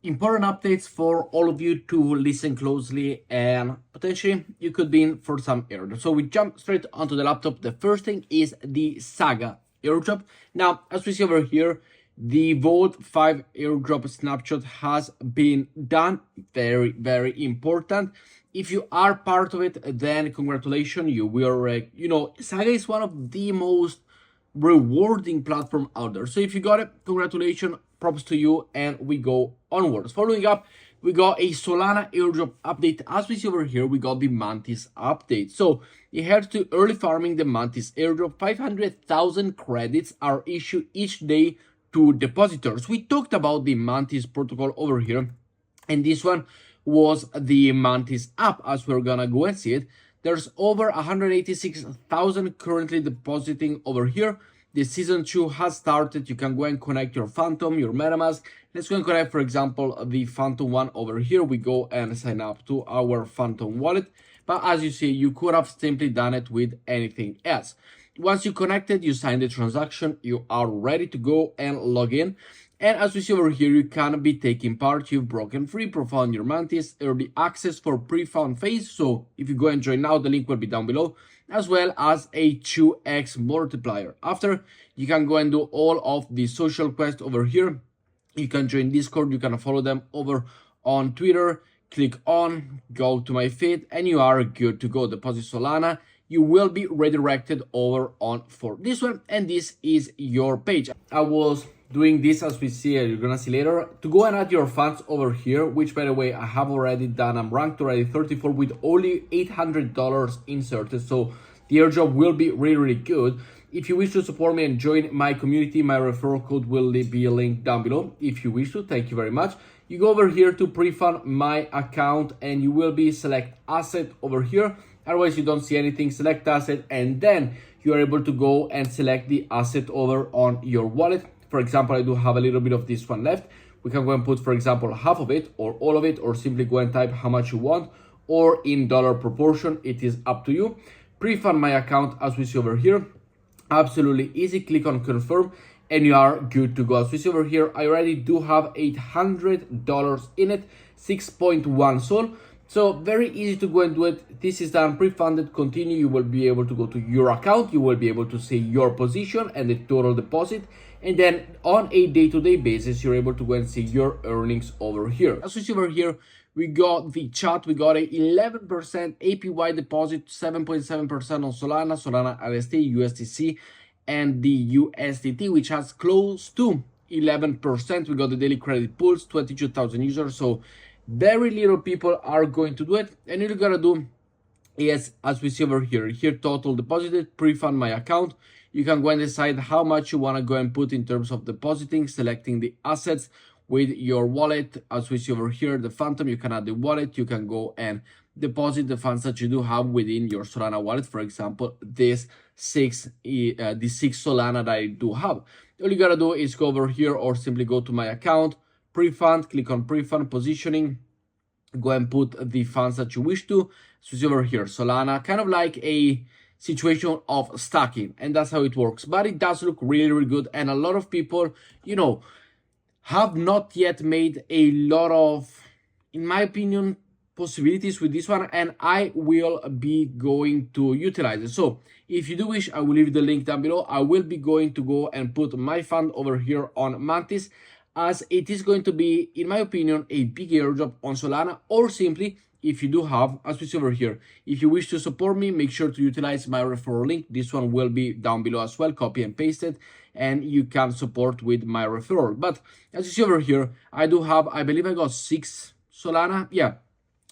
important updates for all of you to listen closely, and potentially you could be in for some airdrop. So we jump straight onto the laptop. The first thing is the Saga airdrop. Now, as we see over here, the Vote 5 airdrop snapshot has been done. Very, very important. If you are part of it, then congratulations. You will, Saga is one of the most rewarding platform out there. So if you got it, congratulations, props to you, and we go onwards. Following up, we got a Solana airdrop update. As we see over here, we got the Mantis update. So you head to early farming the Mantis airdrop. 500,000 credits are issued each day to depositors. We talked about the Mantis protocol over here, and this one was the Mantis app, as we're gonna go and see it. There's over 186,000 currently depositing over here. The season 2 has started. You can go and connect your Phantom, your MetaMask. Let's go and connect, for example, the Phantom one over here. We go and sign up to our Phantom wallet. But as you see, you could have simply done it with anything else. Once you connected, you sign the transaction, you are ready to go and log in. And as we see over here, you can be taking part. You've broken free, profound your Mantis, early access for pre-found phase. So if you go and join now, the link will be down below, as well as a 2x multiplier. After, you can go and do all of the social quests over here. You can join Discord, you can follow them over on Twitter, click on, go to my feed, and you are good to go. Deposit Solana. You will be redirected over on for this one, and this is your page. I was doing this, as we see, you're gonna see later, to go and add your funds over here, which by the way I have already done. I'm ranked already 34 with only $800 inserted, so the airdrop will be really good. If you wish to support me and join my community, my referral code will be linked down below. If you wish to, thank you very much. You go over here to pre-fund my account, and you will be select asset over here. Otherwise, you don't see anything. Select asset, and then you are able to go and select the asset over on your wallet. For example, I do have a little bit of this one left. We can go and put, for example, half of it or all of it, or simply go and type how much you want, or in dollar proportion. It is up to you. Pre-fund my account, as we see over here. Absolutely easy. Click on confirm, and you are good to go. As we see over here, I already do have $800 in it, 6.1 Sol. So very easy to go and do it. This is done, pre-funded. Continue. You will be able to go to your account. You will be able to see your position and the total deposit. And then on a day-to-day basis, you're able to go and see your earnings over here. As we see over here, we got the chat. We got a 11% APY deposit, 7.7% on Solana, Solana LST, USDC, and the USDT, which has close to 11%. We got the daily credit pools, 22,000 users. So very little people are going to do it. And all you gotta do is, as we see over here, total deposited, pre-fund my account. You can go and decide how much you want to go and put in terms of depositing, selecting the assets with your wallet. As we see over here, the Phantom, you can add the wallet. You can go and deposit the funds that you do have within your Solana wallet. For example, the six Solana that I do have. All you gotta do is go over here, or simply go to my account, pre-fund, click on pre-fund positioning, go and put the funds that you wish to. So see over here, Solana, kind of like a situation of stacking, and that's how it works. But it does look really good, and a lot of people, have not yet made a lot of, in my opinion, possibilities with this one, and I will be going to utilize it. So if you do wish, I will leave the link down below. I will be going to go and put my fund over here on Mantis, as it is going to be, in my opinion, a big airdrop on Solana. Or simply, if you do have, as we see over here, if you wish to support me, make sure to utilize my referral link. This one will be down below as well. Copy and paste it, and you can support with my referral. But as you see over here, I do have, I believe I got 6 Solana. Yeah,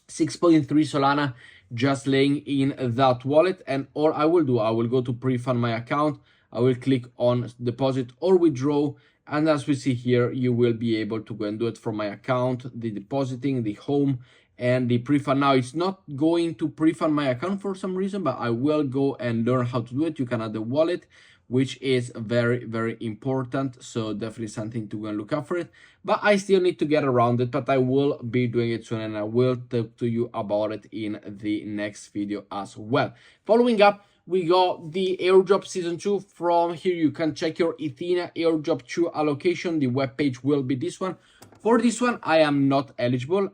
6.3 Solana just laying in that wallet. And all I will do, I will go to pre-fund my account. I will click on deposit or withdraw. And as we see here, you will be able to go and do it from my account, the depositing, the home, and the pre-fund. Now, it's not going to pre-fund my account for some reason, but I will go and learn how to do it. You can add the wallet, which is very important. So definitely something to go and look out for it. But I still need to get around it, but I will be doing it soon, and I will talk to you about it in the next video as well. Following up, we got the airdrop season 2. From here you can check your Ethena airdrop 2 allocation. The web page will be this one. For this one, I am not eligible,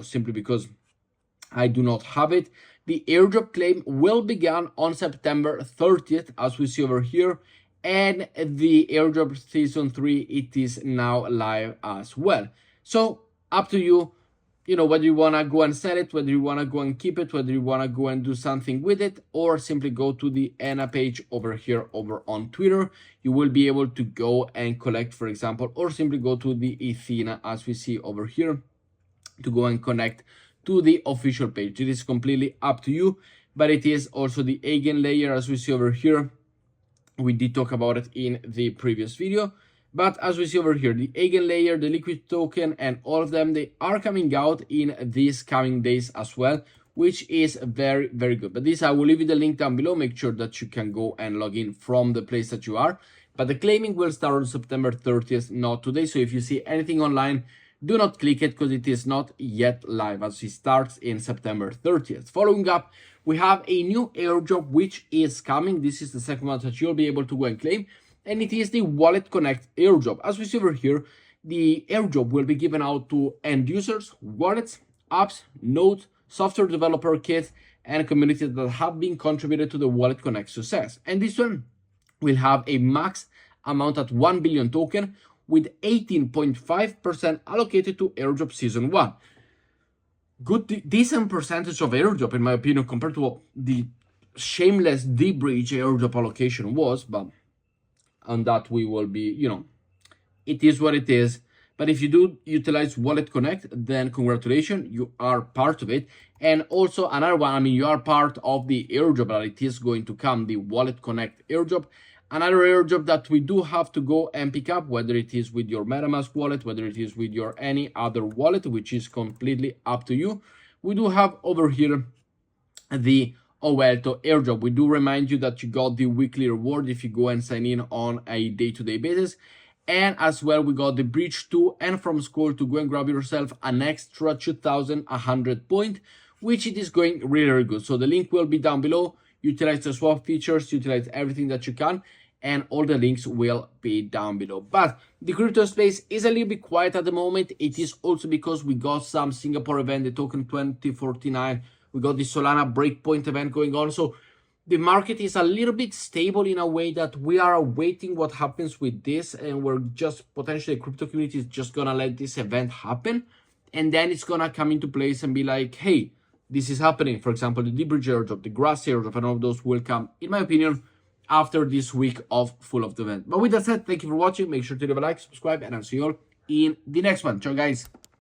simply because I do not have it. The airdrop claim will begin on September 30th, as we see over here. And the airdrop season 3, it is now live as well. So up to you, whether you want to go and sell it, whether you want to go and keep it, whether you want to go and do something with it, or simply go to the ENA page over here over on Twitter. You will be able to go and collect, for example, or simply go to the Ethena, as we see over here, to go and connect to the official page. It is completely up to you, but it is also the eigen layer, as we see over here. We did talk about it in the previous video, but as we see over here, the eigen layer, the liquid token, and all of them, they are coming out in these coming days as well, which is very, very good. But this, I will leave you the link down below. Make sure that you can go and log in from the place that you are. But the claiming will start on September 30th, not today. So if you see anything online, do not click it, because it is not yet live, as it starts in September 30th. Following up, we have a new airdrop which is coming. This is the second one that you'll be able to go and claim, and it is the Wallet Connect airdrop. As we see over here, the airdrop will be given out to end users, wallets, apps, nodes, software developer kits, and communities that have been contributed to the Wallet Connect success. And this one will have a max amount at 1 billion token, with 18.5% allocated to airdrop season 1. Good, decent percentage of airdrop, in my opinion, compared to what the shameless D-Bridge airdrop allocation was. But on that, we will be, it is what it is. But if you do utilize Wallet Connect, then congratulations, you are part of it. And also another one, you are part of the airdrop that it is going to come, the Wallet Connect airdrop. Another airdrop that we do have to go and pick up, whether it is with your MetaMask wallet, whether it is with your any other wallet, which is completely up to you. We do have over here the Ovelto airdrop. We do remind you that you got the weekly reward if you go and sign in on a day-to-day basis. And as well, we got the Bridge 2 and From School to go and grab yourself an extra 2,100 points, which it is going really, really good. So the link will be down below. Utilize the swap features, utilize everything that you can, and all the links will be down below. But the crypto space is a little bit quiet at the moment. It is also because we got some Singapore event, the token 2049. We got the Solana breakpoint event going on. So the market is a little bit stable in a way that we are awaiting what happens with this. And we're just potentially, the crypto community is just going to let this event happen. And then it's going to come into place and be like, hey, this is happening. For example, the D-Bridge airdrop, the Grass airdrop, and all of those will come, in my opinion, after this week of full of the event. But with that said, thank you for watching. Make sure to leave a like, subscribe, and I'll see you all in the next one. Ciao, guys.